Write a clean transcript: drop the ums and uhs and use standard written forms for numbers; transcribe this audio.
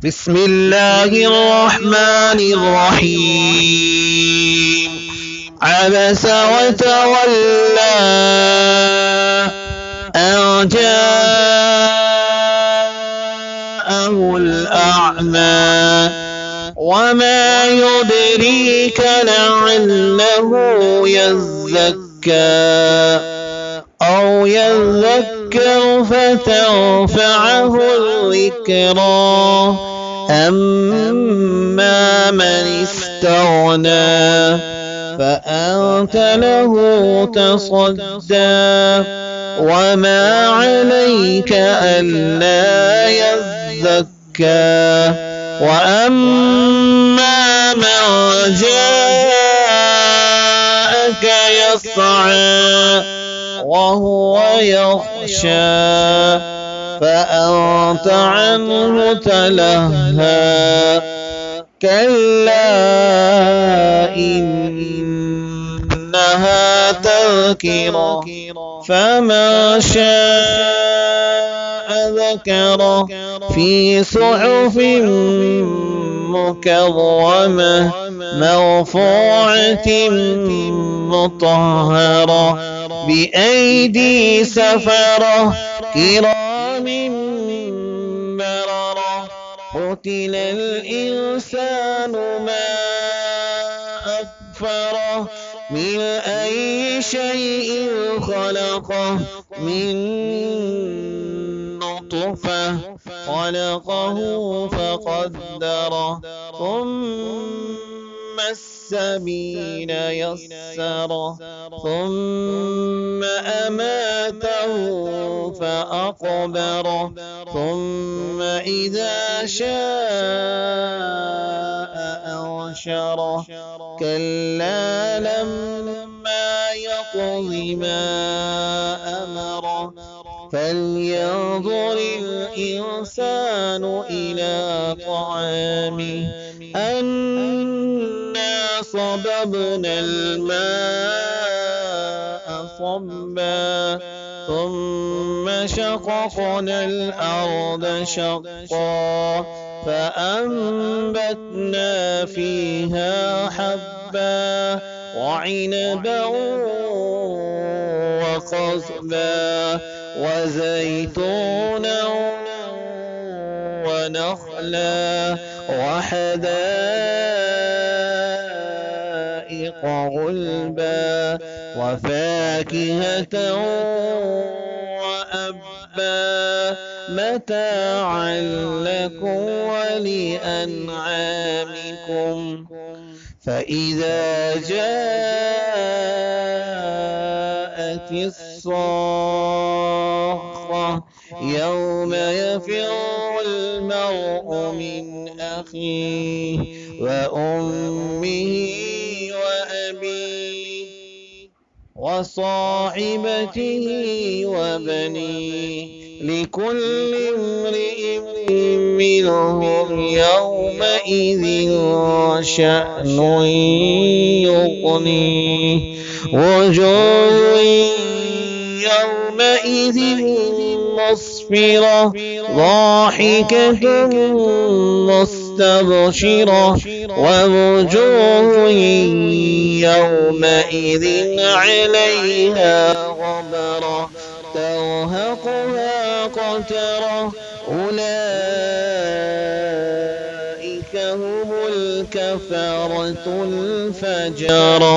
بسم الله الرحمن الرحيم. عبس وتولى أن جاءه الأعمى وما يدريك لعله يزكى أو يذكر فتنفعه الذكرى أما من استغنى فأنت له تصدى وما عليك ألا يزكى وأما من جاءك يسعى وهو يخشى فأنت عنه تلهى كلا إنها تذكرة فمن شاء ذكره في صحف مكرمة مرفوعة مطهرة بأيدي سفرة كرام بررة قتل الإنسان ما أكفره من أي شيء خلقه من نطفة خلقه فقدره ثم السبيل يسره ثم أماته فأقبره ثم إذا شاء أنشره كلا لما يقض ما أمره فلينظر الإنسان إلى طعامه أنا صببنا الماء صبا ثم شققنا الأرض شقا فأنبتنا فيها حبا وعنبا وقضبا وزيتونا ونخلا وحدائق غلبا وفاكهة وأبا متاعا لكم ولأنعامكم فإذا جاءت الصاخة يوم يفر المرء من أخيه وأمه وأبيه وصاحبته وبنيه لكل امرئ منهم يومئذ شأن يغنيه وجوه يومئذ مسفرة ضاحكة مستبشرة ووجوه يومئذ عليها غبرة ترهقها قترة أولئك هم الكفرة الفجرة.